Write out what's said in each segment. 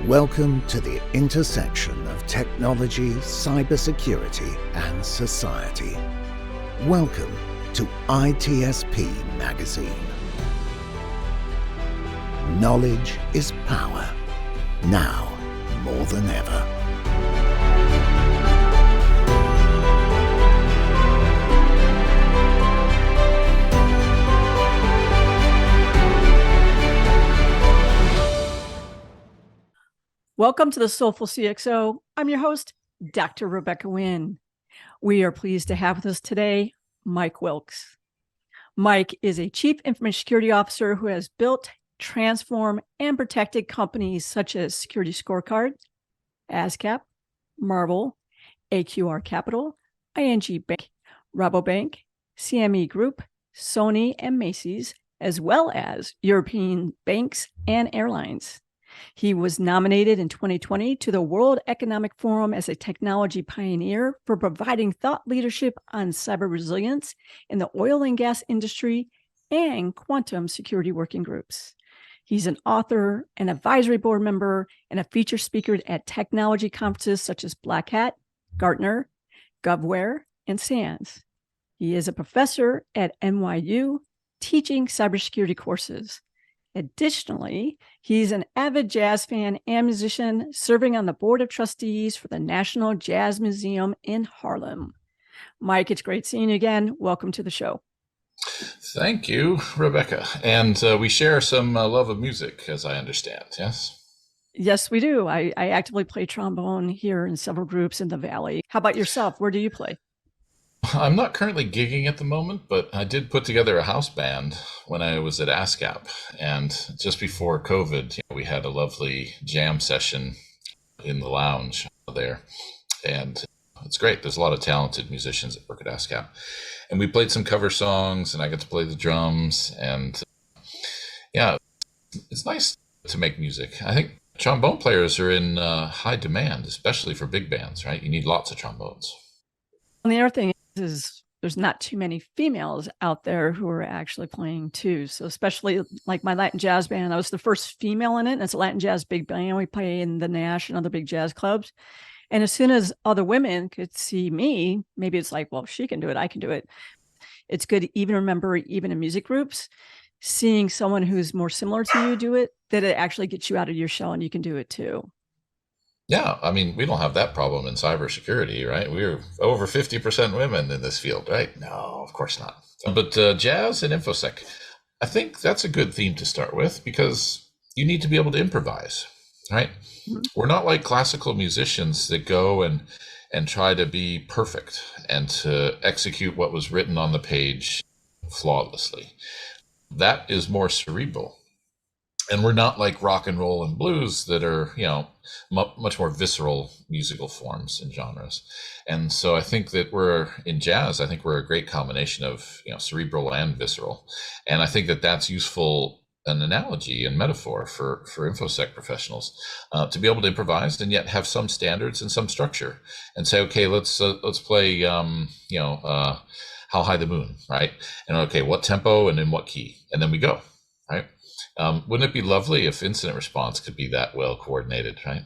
Welcome to the intersection of technology, cybersecurity, and society. Welcome to ITSPMagazine. Knowledge is power, now more than ever. Welcome to the Soulful CXO. I'm your host, Dr. Rebecca Wynn. We are pleased to have with us today, Mike Wilkes. Mike is a Chief Information Security Officer who has built, transformed, and protected companies such as Security Scorecard, ASCAP, Marvel, AQR Capital, ING Bank, Rabobank, CME Group, Sony, and Macy's, as well as European banks and airlines. He was nominated in 2020 to the World Economic Forum as a technology pioneer for providing thought leadership on cyber resilience in the oil and gas industry and quantum security working groups. He's an author, an advisory board member, and a feature speaker at technology conferences such as Black Hat, Gartner, GovWare, and SANS. He is a professor at NYU teaching cybersecurity courses. Additionally, he's an avid jazz fan and musician, serving on the board of trustees for the National Jazz Museum in Harlem. Mike, it's great seeing you again. Welcome to the show. Thank you, Rebecca. And we share some love of music, as I understand, yes? Yes, we do. I actively play trombone here in several groups in the Valley. How about yourself? Where do you play? I'm not currently gigging at the moment, but I did put together a house band when I was at ASCAP. And just before COVID, we had a lovely jam session in the lounge there. And it's great. There's a lot of talented musicians that work at ASCAP. And we played some cover songs, and I got to play the drums. And yeah, it's nice to make music. I think trombone players are in high demand, especially for big bands, right? You need lots of trombones. And the other thing is there's not too many females out there who are actually playing too. So especially like my Latin jazz band, I was the first female in it. And it's a Latin jazz big band. We play in the Nash and other big jazz clubs. And as soon as other women could see me, maybe it's like, well, she can do it, I can do it. It's good to even remember, even in music groups, seeing someone who's more similar to you do it, that it actually gets you out of your shell and you can do it too. Yeah, I mean, we don't have that problem in cybersecurity, right? We're over 50% women in this field, right? No, of course not. But jazz and InfoSec, I think that's a good theme to start with because you need to be able to improvise, right? Mm-hmm. We're not like classical musicians that go and try to be perfect and to execute what was written on the page flawlessly. That is more cerebral. And we're not like rock and roll and blues that are, much more visceral musical forms and genres. And so I think that we're in jazz, I think we're a great combination of, cerebral and visceral. And I think that that's useful, an analogy and metaphor for InfoSec professionals to be able to improvise and yet have some standards and some structure and say, okay, let's play, How High the Moon, right? And okay, what tempo and in what key? And then we go, right? Wouldn't it be lovely if incident response could be that well coordinated, right?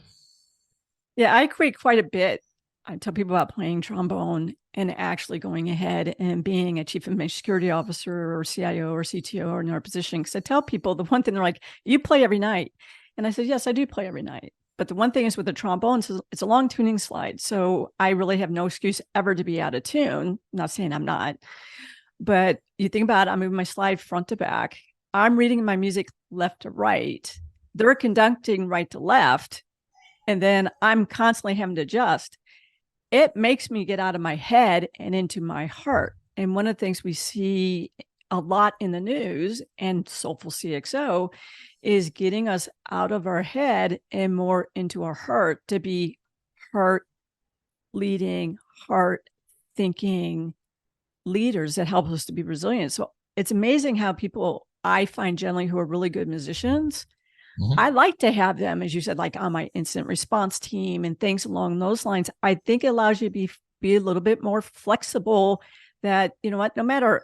Yeah, I create quite a bit. I tell people about playing trombone and actually going ahead and being a chief information security officer or CIO or CTO or in our position. Because I tell people the one thing, they're like, you play every night. And I said, yes, I do play every night. But the one thing is with the trombone, it's a long tuning slide. So I really have no excuse ever to be out of tune. I'm not saying I'm not. But you think about it, I'm moving my slide front to back. I'm reading my music left to right. They're conducting right to left. And then I'm constantly having to adjust. It makes me get out of my head and into my heart. And one of the things we see a lot in the news and Soulful CXO is getting us out of our head and more into our heart to be heart leading, heart thinking leaders that help us to be resilient. So it's amazing how people I find generally who are really good musicians, mm-hmm. I like to have them, as you said, like on my incident response team and things along those lines. I think it allows you to be a little bit more flexible that, no matter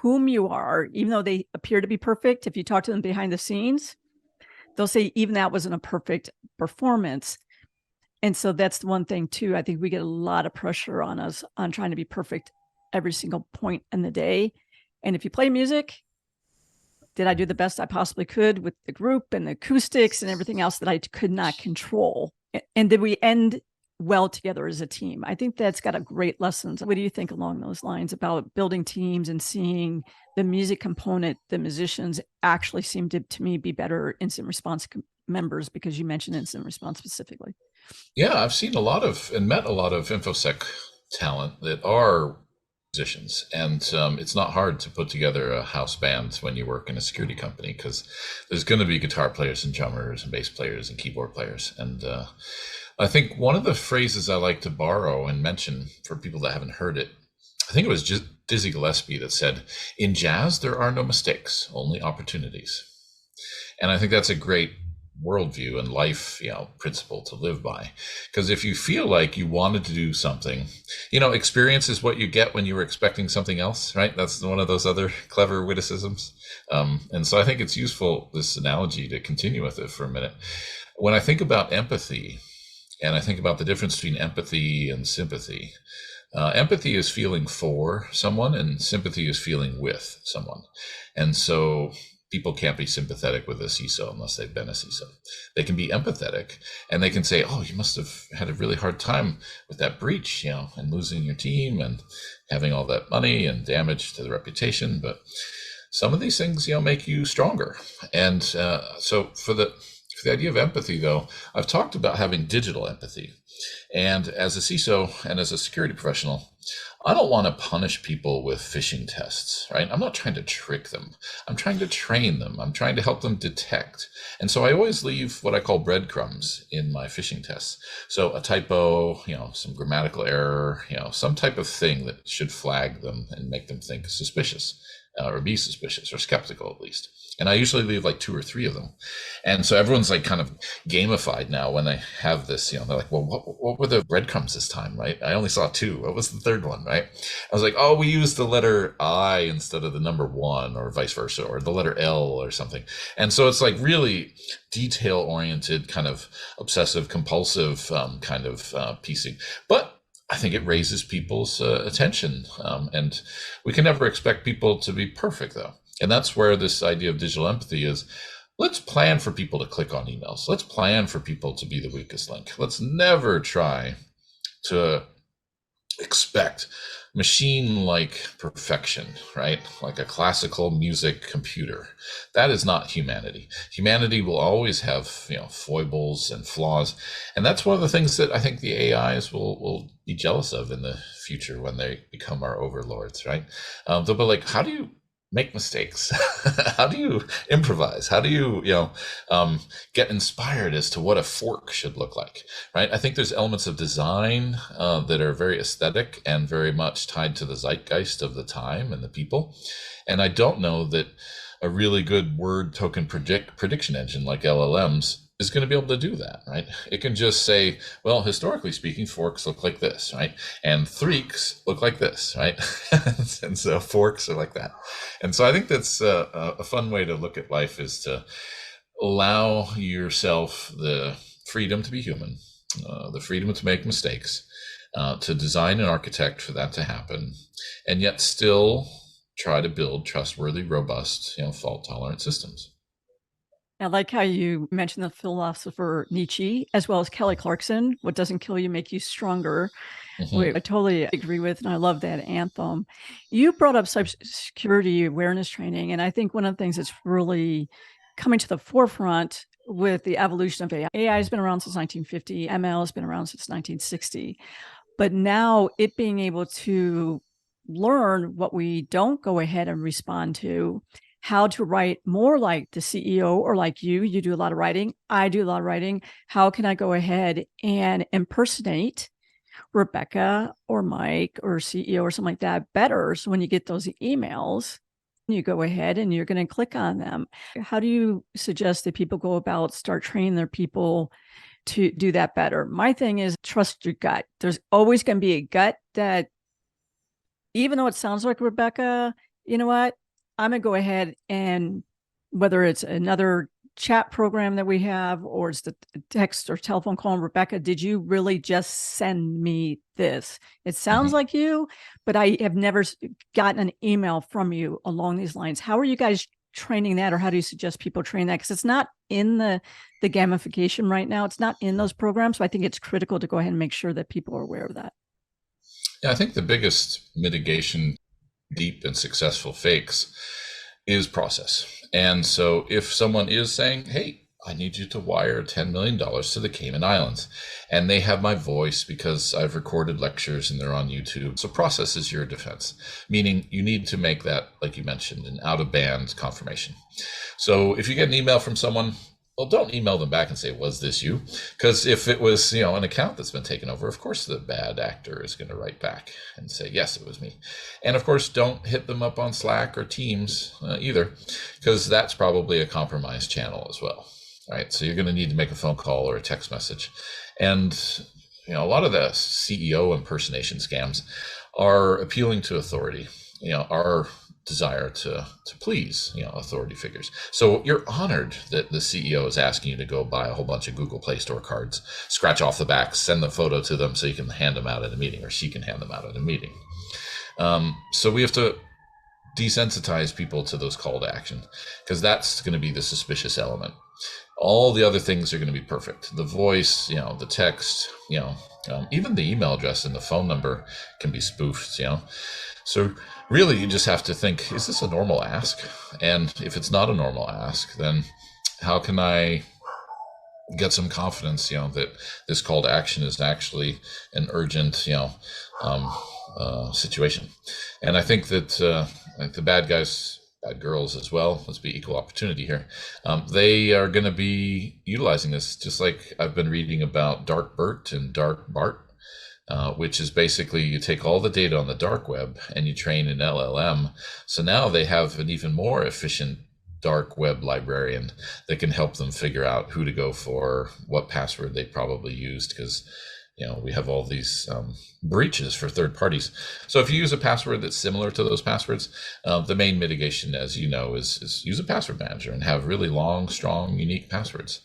whom you are, even though they appear to be perfect, if you talk to them behind the scenes, they'll say even that wasn't a perfect performance. And so that's the one thing too. I think we get a lot of pressure on us on trying to be perfect every single point in the day. And if you play music, did I do the best I possibly could with the group and the acoustics and everything else that I could not control? And did we end well together as a team? I think that's got a great lesson. What do you think along those lines about building teams and seeing the music component? The musicians actually seem to me be better incident response members, because you mentioned incident response specifically. Yeah, I've seen a lot of and met a lot of InfoSec talent that are musicians, and it's not hard to put together a house band when you work in a security company, because there's going to be guitar players and drummers and bass players and keyboard players. And I think one of the phrases I like to borrow and mention for people that haven't heard it, I think it was just Dizzy Gillespie that said, "In jazz, there are no mistakes, only opportunities." And I think that's a great worldview and life, principle to live by. Because if you feel like you wanted to do something, experience is what you get when you were expecting something else, right? That's one of those other clever witticisms. And so I think it's useful, this analogy, to continue with it for a minute. When I think about empathy, and I think about the difference between empathy and sympathy, empathy is feeling for someone, and sympathy is feeling with someone. And so people can't be sympathetic with a CISO unless they've been a CISO. They can be empathetic, and they can say, "Oh, you must have had a really hard time with that breach, and losing your team and having all that money and damage to the reputation. But some of these things, make you stronger." And so for the idea of empathy, though, I've talked about having digital empathy. And as a CISO and as a security professional, I don't want to punish people with phishing tests, right? I'm not trying to trick them. I'm trying to train them. I'm trying to help them detect. And so I always leave what I call breadcrumbs in my phishing tests. So a typo, some grammatical error, some type of thing that should flag them and make them think suspicious, or be suspicious or skeptical at least. And I usually leave like 2 or 3 of them. And so everyone's like kind of gamified now when they have this, they're like, "Well, what were the breadcrumbs this time, right? I only saw 2. What was the third one, right?" I was like, "Oh, we used the letter I instead of the number 1, or vice versa, or the letter L or something." And so it's like really detail oriented, kind of obsessive compulsive kind of piecing. But I think it raises people's attention. And we can never expect people to be perfect, though. And that's where this idea of digital empathy is. Let's plan for people to click on emails. Let's plan for people to be the weakest link. Let's never try to expect machine-like perfection, right? Like a classical music computer. That is not humanity. Humanity will always have, foibles and flaws. And that's one of the things that I think the AIs will be jealous of in the future when they become our overlords, right? They'll be like, "How do you make mistakes? How do you improvise? How do you, get inspired as to what a fork should look like?" Right? I think there's elements of design that are very aesthetic and very much tied to the zeitgeist of the time and the people. And I don't know that a really good word token prediction engine like LLMs is going to be able to do that, right? It can just say, "Well, historically speaking, forks look like this, right? And threeks look like this, right?" And so forks are like that. And so I think that's a fun way to look at life, is to allow yourself the freedom to be human, the freedom to make mistakes, to design and architect for that to happen, and yet still try to build trustworthy, robust, fault-tolerant systems. I like how you mentioned the philosopher Nietzsche, as well as Kelly Clarkson, "What doesn't kill you make you stronger." Mhm. I totally agree with, and I love that anthem. You brought up cybersecurity awareness training, and I think one of the things that's really coming to the forefront with the evolution of AI. AI has been around since 1950. ML has been around since 1960. But now it being able to learn what we don't go ahead and respond to, how to write more like the CEO, or like you do a lot of writing. I do a lot of writing. How can I go ahead and impersonate Rebecca or Mike or CEO or something like that better? So when you get those emails, you go ahead and you're going to click on them. How do you suggest that people go about start training their people to do that better? My thing is trust your gut. There's always going to be a gut that, even though it sounds like Rebecca, you know what? I'm going to go ahead and, whether it's another chat program that we have, or it's the text or telephone call, and Rebecca, did you really just send me this? It sounds like you, but I have never gotten an email from you along these lines. How are you guys training that, or how do you suggest people train that? Because it's not in the gamification right now. It's not in those programs. So I think it's critical to go ahead and make sure that people are aware of that. Yeah, I think the biggest mitigation, deep and successful fakes, is process. And so if someone is saying, hey, I need you to wire $10 million to the Cayman Islands, and they have my voice because I've recorded lectures and they're on YouTube. So process is your defense, meaning you need to make that, like you mentioned, an out-of-band confirmation. So if you get an email from someone, well, don't email them back and say, was this you? Because if it was, an account that's been taken over, of course the bad actor is going to write back and say, yes, it was me. And of course, don't hit them up on Slack or Teams either, because that's probably a compromised channel as well. Right. So you're going to need to make a phone call or a text message. And, a lot of the CEO impersonation scams are appealing to authority, our desire to please, authority figures. So you're honored that the CEO is asking you to go buy a whole bunch of Google Play Store cards, scratch off the back, send the photo to them so you can hand them out at a meeting, or she can hand them out at a meeting. So we have to desensitize people to those call to action, because that's going to be the suspicious element. All the other things are going to be perfect. The voice, the text, even the email address and the phone number can be spoofed, So really, you just have to think, is this a normal ask? And if it's not a normal ask, then how can I get some confidence, that this call to action is actually an urgent, situation? And I think that the bad guys, bad girls as well, let's be equal opportunity here, they are going to be utilizing this, just like I've been reading about Dark Bert and Dark Bart, which is basically you take all the data on the dark web and you train an LLM. So now they have an even more efficient dark web librarian that can help them figure out who to go for, what password they probably used, because we have all these breaches for third parties. So if you use a password that's similar to those passwords, the main mitigation, as you know, is use a password manager and have really long, strong, unique passwords.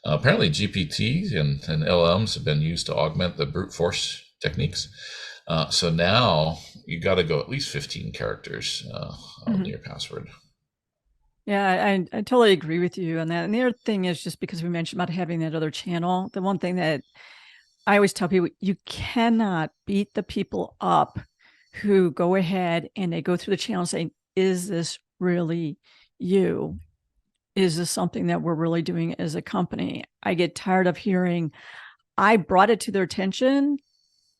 Apparently GPT and LLMs have been used to augment the brute force techniques. So now you got to go at least 15 characters on your password. Yeah, I totally agree with you on that. And the other thing is, just because we mentioned about having that other channel, the one thing that I always tell people, you cannot beat the people up who go ahead and they go through the channel saying, is this really you? Is this something that we're really doing as a company? I get tired of hearing, I brought it to their attention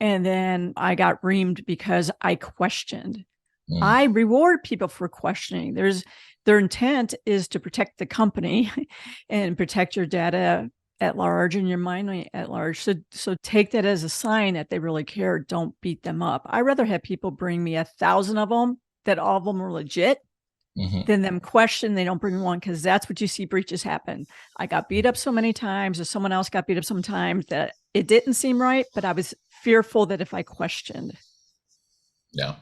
and then I got reamed because I questioned. I reward people for questioning. Their intent is to protect the company and protect your data at large and your mind at large. So take that as a sign that they really care. Don't beat them up. I'd rather have people bring me 1,000 of them, that all of them are legit, than them question they don't bring me one, because that's what you see breaches happen. I got beat up so many times, or someone else got beat up sometimes, that it didn't seem right, but I was fearful that if I questioned. Yeah,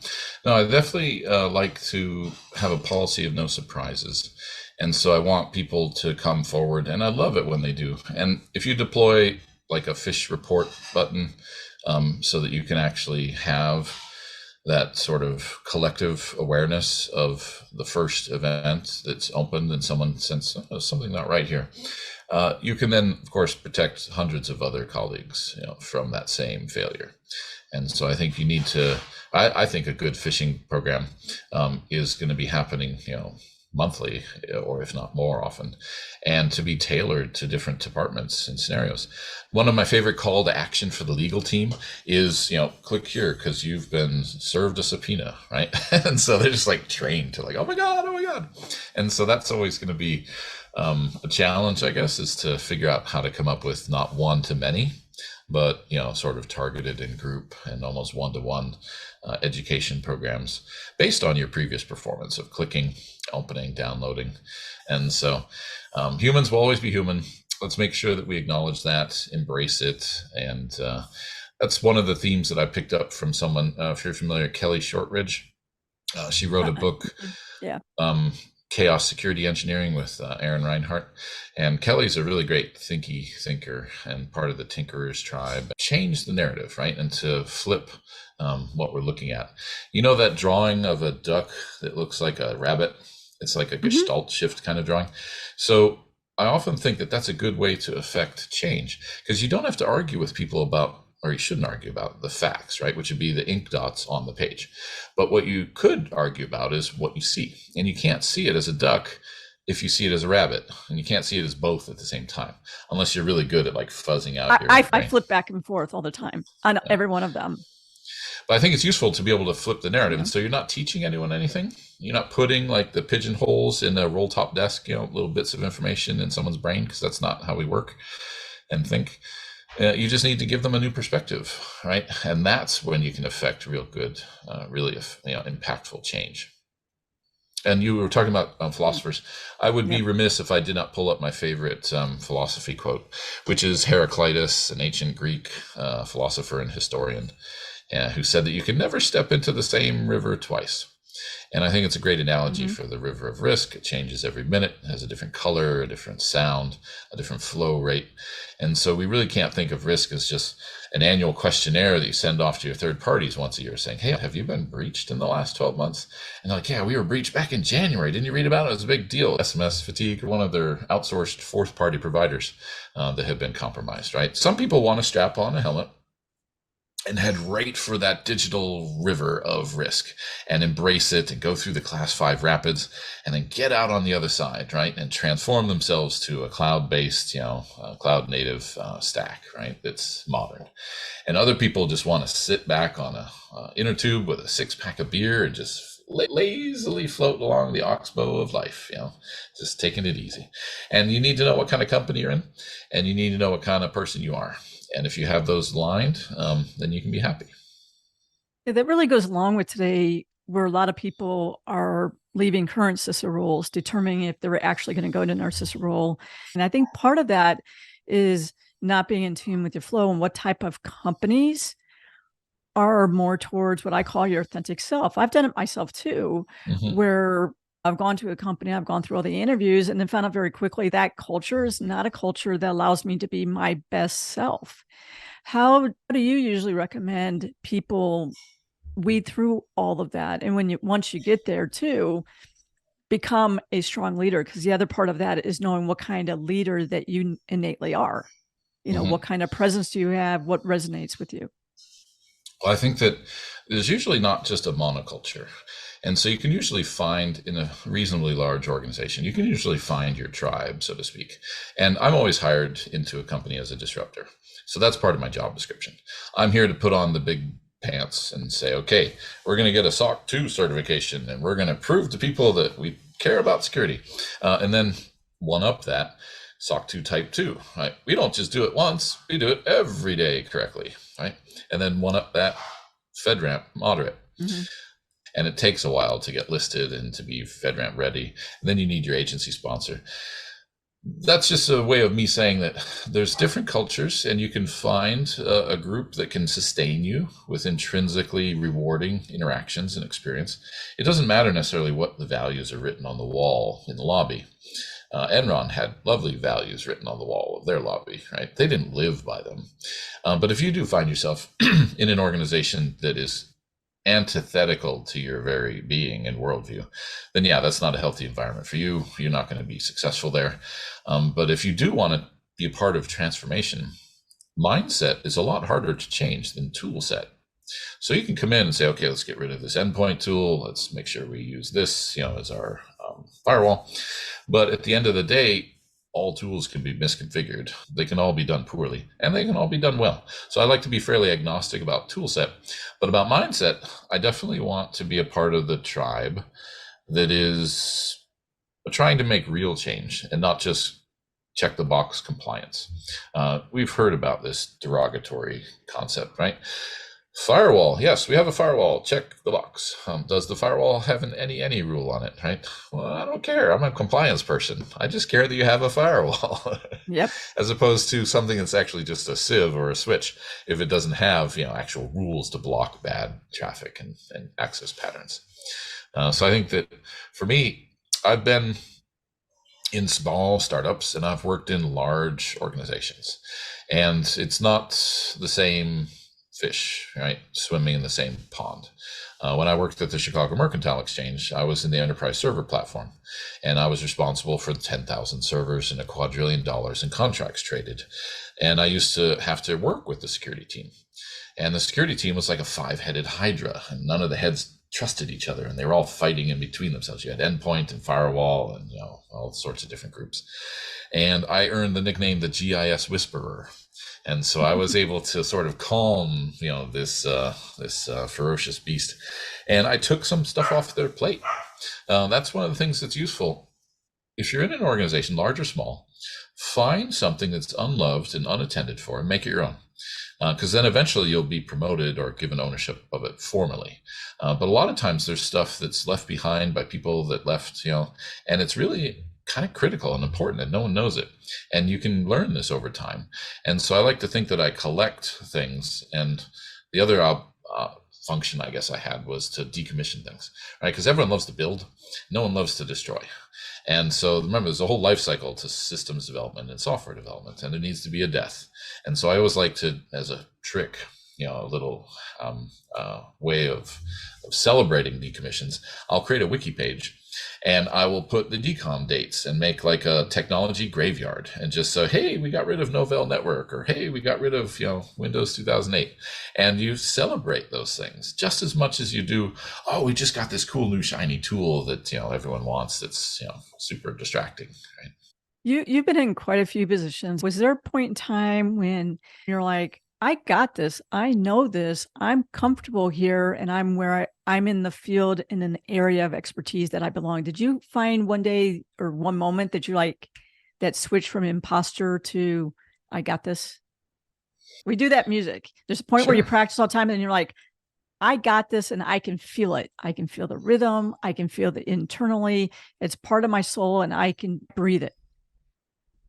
no, I definitely like to have a policy of no surprises. And so I want people to come forward, and I love it when they do. And if you deploy like a fish report button, so that you can actually have that sort of collective awareness of the first event that's opened and someone sends something not right here, you can then, of course, protect hundreds of other colleagues, from that same failure. And so I think you need to, I think a good phishing program is going to be happening, monthly, or if not more often, and to be tailored to different departments and scenarios. One of my favorite call to action for the legal team is, click here because you've been served a subpoena, right? And so they're just like trained to like, oh my God. And so that's always going to be a challenge, I guess, is to figure out how to come up with not one to many, but sort of targeted in group and almost one-to-one education programs based on your previous performance of clicking, opening, downloading. And so humans will always be human. Let's make sure that we acknowledge that, embrace it. And that's one of the themes that I picked up from someone, if you're familiar, Kelly Shortridge. She wrote a book chaos security engineering with Aaron Reinhardt. And Kelly's a really great thinker and part of the Tinkerers tribe. Change the narrative, right? And to flip what we're looking at. You know that drawing of a duck that looks like a rabbit? It's like a Gestalt shift kind of drawing. So I often think that that's a good way to affect change, because you don't have to argue with people about, or you shouldn't argue about the facts, right? Which would be the ink dots on the page. But what you could argue about is what you see. And you can't see it as a duck if you see it as a rabbit, and you can't see it as both at the same time, unless you're really good at like fuzzing out your brain. I flip back and forth all the time on every one of them. But I think it's useful to be able to flip the narrative. And so you're not teaching anyone anything. You're not putting like the pigeonholes in a roll top desk, little bits of information in someone's brain, because that's not how we work and think. You just need to give them a new perspective, right? And that's when you can affect real good, really impactful change. And you were talking about philosophers. I would be remiss if I did not pull up my favorite philosophy quote, which is Heraclitus, an ancient Greek philosopher and historian, who said that you can never step into the same river twice. And I think it's a great analogy for the river of risk. It changes every minute, it has a different color, a different sound, a different flow rate. And so we really can't think of risk as just an annual questionnaire that you send off to your third parties once a year saying, hey, have you been breached in the last 12 months? And they're like, yeah, we were breached back in January. Didn't you read about it? It was a big deal. SMS Fatigue, one of their outsourced fourth party providers that have been compromised, right? Some people want to strap on a helmet and head right for that digital river of risk and embrace it and go through the class 5 rapids and then get out on the other side, right? And transform themselves to a cloud-based, cloud-native stack, right? That's modern. And other people just want to sit back on a inner tube with a 6-pack of beer and just lazily float along the oxbow of life, just taking it easy. And you need to know what kind of company you're in, and you need to know what kind of person you are. And if you have those aligned, then you can be happy. Yeah, that really goes along with today, where a lot of people are leaving current CISA roles, determining if they're actually going to go to Narcissa role. And I think part of that is not being in tune with your flow and what type of companies are more towards what I call your authentic self. I've done it myself too, where I've gone to a company, I've gone through all the interviews, and then found out very quickly that culture is not a culture that allows me to be my best self. How do you usually recommend people weed through all of that? And once you get there too, become a strong leader, because the other part of that is knowing what kind of leader that you innately are. What kind of presence do you have? What resonates with you? Well, I think that there's usually not just a monoculture. And so you can usually find, in a reasonably large organization, you can usually find your tribe, so to speak. And I'm always hired into a company as a disruptor. So that's part of my job description. I'm here to put on the big pants and say, okay, we're going to get a SOC 2 certification, and we're going to prove to people that we care about security. And then one up that, SOC 2 Type 2, right? We don't just do it once, we do it every day correctly, right? And then one up that, FedRAMP Moderate. And it takes a while to get listed and to be FedRAMP ready. And then you need your agency sponsor. That's just a way of me saying that there's different cultures, and you can find a group that can sustain you with intrinsically rewarding interactions and experience. It doesn't matter necessarily what the values are written on the wall in the lobby. Enron had lovely values written on the wall of their lobby, right? They didn't live by them. But if you do find yourself in an organization that is antithetical to your very being and worldview, then that's not a healthy environment for you. You're not going to be successful there. But if you do want to be a part of transformation, mindset is a lot harder to change than tool set. So you can come in and say, okay, let's get rid of this endpoint tool. Let's make sure we use this, as our firewall. But at the end of the day, all tools can be misconfigured. They can all be done poorly, and they can all be done well. So I like to be fairly agnostic about tool set, but about mindset, I definitely want to be a part of the tribe that is trying to make real change and not just check the box compliance. We've heard about this derogatory concept, right? Firewall, yes, we have a firewall. Check the box. Does the firewall have an any rule on it, right? Well, I don't care. I'm a compliance person. I just care that you have a firewall. Yep. As opposed to something that's actually just a sieve or a switch, if it doesn't have actual rules to block bad traffic and access patterns. So I think that for me, I've been in small startups and I've worked in large organizations, and it's not the same fish, right? Swimming in the same pond. When I worked at the Chicago Mercantile Exchange, I was in the enterprise server platform, and I was responsible for 10,000 servers and $1 quadrillion in contracts traded. And I used to have to work with the security team. And the security team was like a 5-headed hydra, and none of the heads trusted each other, and they were all fighting in between themselves. You had endpoint and firewall and all sorts of different groups. And I earned the nickname the GIS Whisperer. And so I was able to sort of calm, this ferocious beast. And I took some stuff off their plate. That's one of the things that's useful. If you're in an organization, large or small, find something that's unloved and unattended for and make it your own. Because then eventually you'll be promoted or given ownership of it formally. But a lot of times there's stuff that's left behind by people that left, and it's really kind of critical and important and no one knows it. And you can learn this over time. And so I like to think that I collect things. And the other function I guess I had was to decommission things, right? Because everyone loves to build. No one loves to destroy. And so remember, there's a whole life cycle to systems development and software development, and there needs to be a death. And so I always like to, as a trick, a little way of celebrating decommissions, I'll create a wiki page and I will put the decom dates and make like a technology graveyard and just say, hey, we got rid of Novell Network, or hey, we got rid of Windows 2008. And you celebrate those things just as much as you do, oh, we just got this cool new shiny tool that everyone wants that's super distracting, right? You've been in quite a few positions. Was there a point in time when you're like, I got this, I know this, I'm comfortable here, and I'm where I'm in the field in an area of expertise that I belong? Did you find one day or one moment that you like that switch from imposter to I got this? We do that music. There's a point where you practice all the time and you're like, I got this and I can feel it. I can feel the rhythm. I can feel it internally. It's part of my soul and I can breathe it.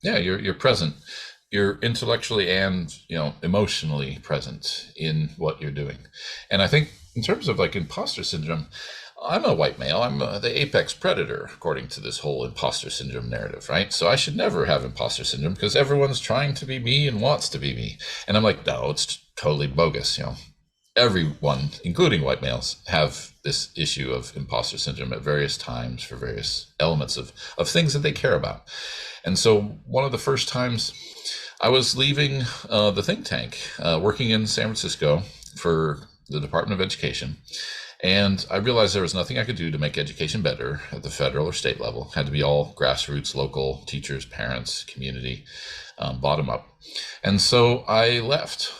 Yeah, you're present. You're intellectually and emotionally present in what you're doing. And I think in terms of like imposter syndrome, I'm a white male. I'm the apex predator, according to this whole imposter syndrome narrative, right? So I should never have imposter syndrome because everyone's trying to be me and wants to be me. And I'm like, no, it's totally bogus. Everyone, including white males, have this issue of imposter syndrome at various times for various elements of things that they care about. And so one of the first times I was leaving the think tank, working in San Francisco for the Department of Education, and I realized there was nothing I could do to make education better at the federal or state level. It had to be all grassroots, local, teachers, parents, community, bottom up. And so I left.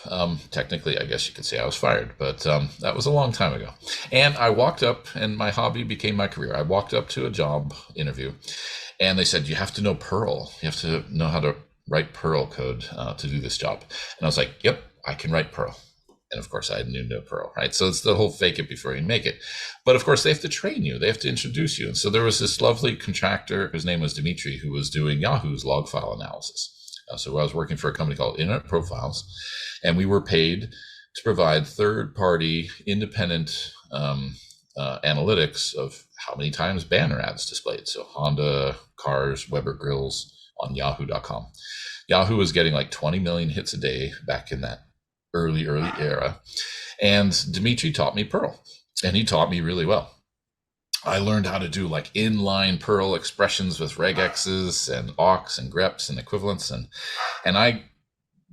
Technically, I guess you could say I was fired, but that was a long time ago. And I walked up, and my hobby became my career. I walked up to a job interview, and they said, you have to know Perl. You have to know how to write Perl code to do this job. And I was like, yep, I can write Perl. And of course I knew no Perl, right? So it's the whole fake it before you make it. But of course they have to train you. They have to introduce you. And so there was this lovely contractor, his name was Dimitri, who was doing Yahoo's log file analysis. So I was working for a company called Internet Profiles, and we were paid to provide third-party independent analytics of how many times banner ads displayed. So Honda, cars, Weber grills on yahoo.com. Yahoo was getting like 20 million hits a day back in that early era. And Dimitri taught me Perl, and he taught me really well. I learned how to do like inline Perl expressions with regexes and awks and greps and equivalents. And I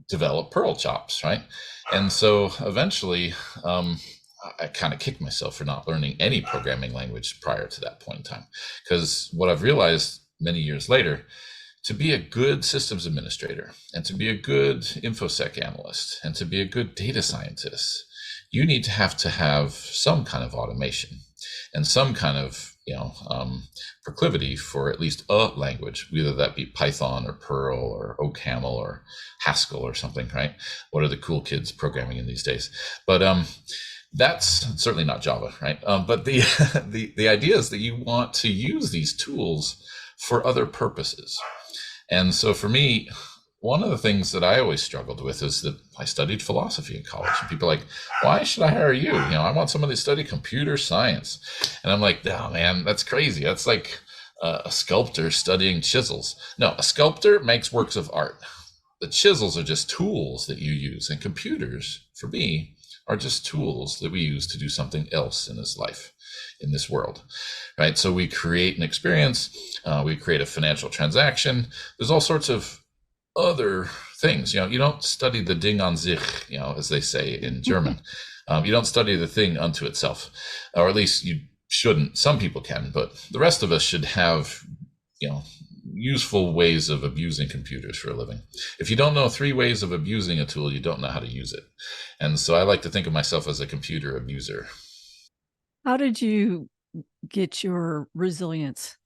developed Perl chops, right? And so eventually I kind of kicked myself for not learning any programming language prior to that point in time. Because what I've realized many years later, to be a good systems administrator and to be a good InfoSec analyst and to be a good data scientist, you need to have some kind of automation and some kind of proclivity for at least a language, whether that be Python or Perl or OCaml or Haskell or something, right? What are the cool kids programming in these days? But that's certainly not Java, right? But the idea is that you want to use these tools for other purposes. And so for me, one of the things that I always struggled with is that I studied philosophy in college, and people are like, why should I hire you? I want somebody to study computer science. And I'm like, no, man, that's crazy. That's like a sculptor studying chisels. No, a sculptor makes works of art. The chisels are just tools that you use, and computers, for me, are just tools that we use to do something else in this life, in this world, right? So we create an experience, we create a financial transaction. There's all sorts of other things. You don't study the Ding an sich, as they say in German. You don't study the thing unto itself, or at least you shouldn't. Some people can, but the rest of us should have, useful ways of abusing computers for a living. If you don't know 3 ways of abusing a tool, you don't know how to use it. And so I like to think of myself as a computer abuser. How did you get your resilience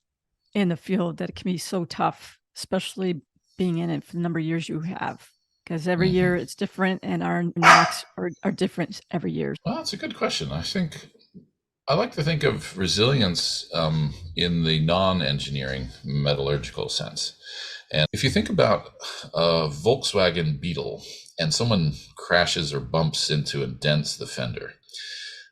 in the field that it can be so tough, especially being in it for the number of years you have? Because every year it's different, and our knocks are different every year. Well, that's a good question. I like to think of resilience in the non-engineering metallurgical sense. And if you think about a Volkswagen Beetle and someone crashes or bumps into and dents the fender,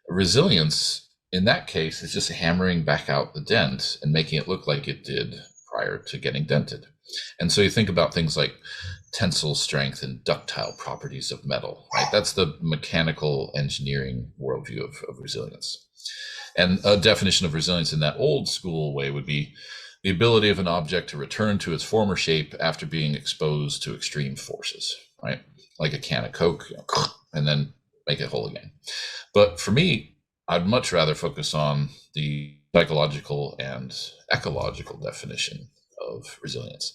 resilience in that case is just hammering back out the dent and making it look like it did prior to getting dented. And so you think about things like tensile strength and ductile properties of metal, right? That's the mechanical engineering worldview of resilience. And a definition of resilience in that old school way would be the ability of an object to return to its former shape after being exposed to extreme forces, right? Like a can of Coke, and then make it whole again. But for me, I'd much rather focus on the psychological and ecological definition of resilience,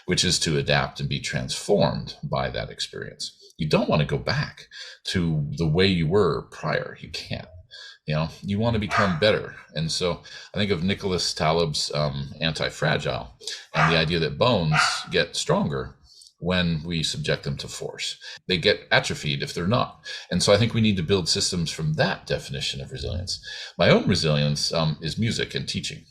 which is to adapt and be transformed by that experience. You don't want to go back to the way you were prior. You can't. You want to become better. And so I think of Nicholas Taleb's Anti-Fragile and the idea that bones get stronger when we subject them to force. They get atrophied if they're not. And so I think we need to build systems from that definition of resilience. My own resilience is music and teaching.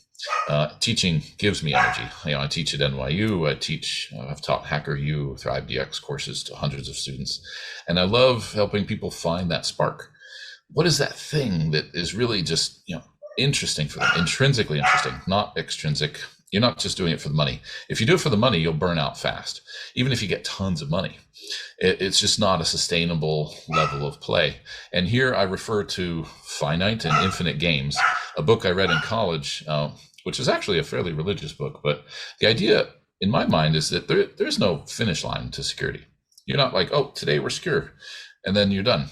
Teaching gives me energy. I teach at NYU. I've taught HackerU, ThriveDX courses to hundreds of students. And I love helping people find that spark. What is that thing that is really just, interesting for them, intrinsically interesting, not extrinsic? You're not just doing it for the money. If you do it for the money, you'll burn out fast, even if you get tons of money. It's just not a sustainable level of play. And here I refer to Finite and Infinite Games, a book I read in college, which is actually a fairly religious book. But the idea in my mind is that there's no finish line to security. You're not like, oh, today we're secure, and then you're done.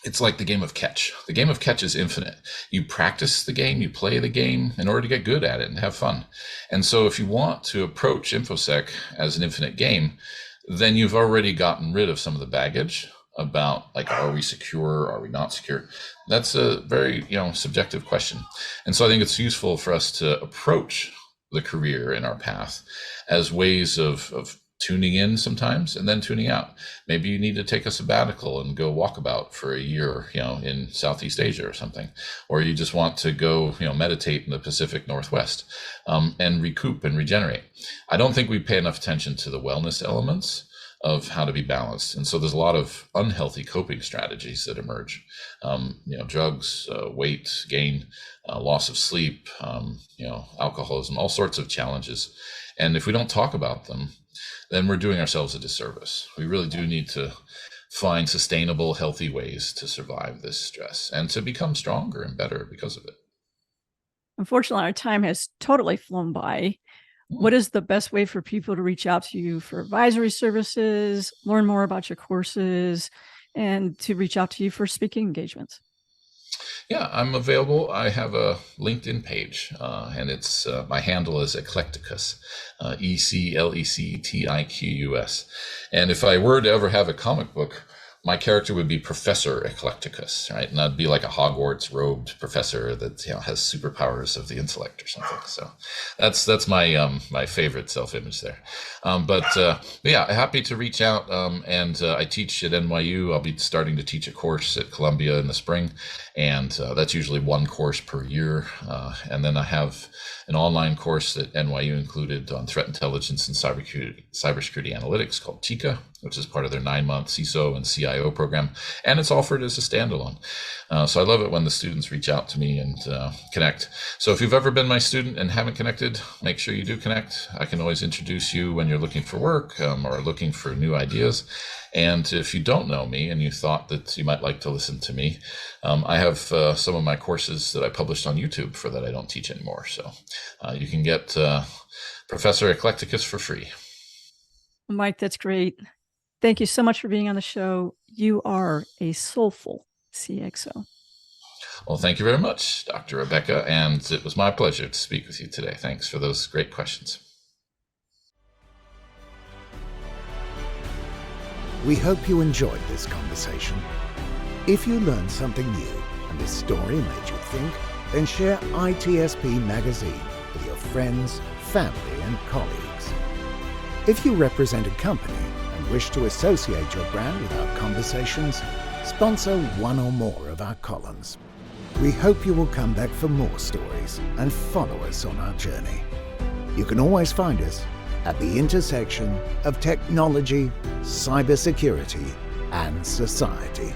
It's like the game of catch. The game of catch is infinite. You practice the game, you play the game in order to get good at it and have fun. And so if you want to approach InfoSec as an infinite game, then you've already gotten rid of some of the baggage about, like, are we secure? Are we not secure? That's a very, subjective question. And so I think it's useful for us to approach the career in our path as ways of tuning in sometimes and then tuning out. Maybe you need to take a sabbatical and go walkabout for a year, in Southeast Asia or something, or you just want to go, meditate in the Pacific Northwest, and recoup and regenerate. I don't think we pay enough attention to the wellness elements of how to be balanced. And so there's a lot of unhealthy coping strategies that emerge, drugs, weight gain, loss of sleep, alcoholism, all sorts of challenges. And if we don't talk about them, then we're doing ourselves a disservice. We really do need to find sustainable, healthy ways to survive this stress and to become stronger and better because of it. Unfortunately, our time has totally flown by. What is the best way for people to reach out to you for advisory services, learn more about your courses, and to reach out to you for speaking engagements? Yeah, I'm available. I have a LinkedIn page, and it's my handle is Eclecticus, Eclectiqus. And if I were to ever have a comic book, my character would be Professor Eclecticus, right? And I'd be like a Hogwarts robed professor that has superpowers of the intellect or something. So that's my my favorite self-image there. But yeah, happy to reach out. And I teach at NYU. I'll be starting to teach a course at Columbia in the spring, and that's usually one course per year. And then I have an online course that NYU included on threat intelligence and cybersecurity analytics called TICA. which is part of their 9-month CISO and CIO program. And it's offered as a standalone. So I love it when the students reach out to me and connect. So if you've ever been my student and haven't connected, make sure you do connect. I can always introduce you when you're looking for work or looking for new ideas. And if you don't know me and you thought that you might like to listen to me, I have some of my courses that I published on YouTube for that I don't teach anymore. So you can get Professor Eclecticus for free. Mike, that's great. Thank you so much for being on the show. You are a soulful CXO. Well, thank you very much, Dr. Rebecca, and it was my pleasure to speak with you today. Thanks for those great questions. We hope you enjoyed this conversation. If you learned something new and this story made you think, then share ITSPMagazine with your friends, family, and colleagues. If you represent a company and wish to associate your brand with our conversations, sponsor one or more of our columns. We hope you will come back for more stories and follow us on our journey. You can always find us at the intersection of technology, cybersecurity, and society.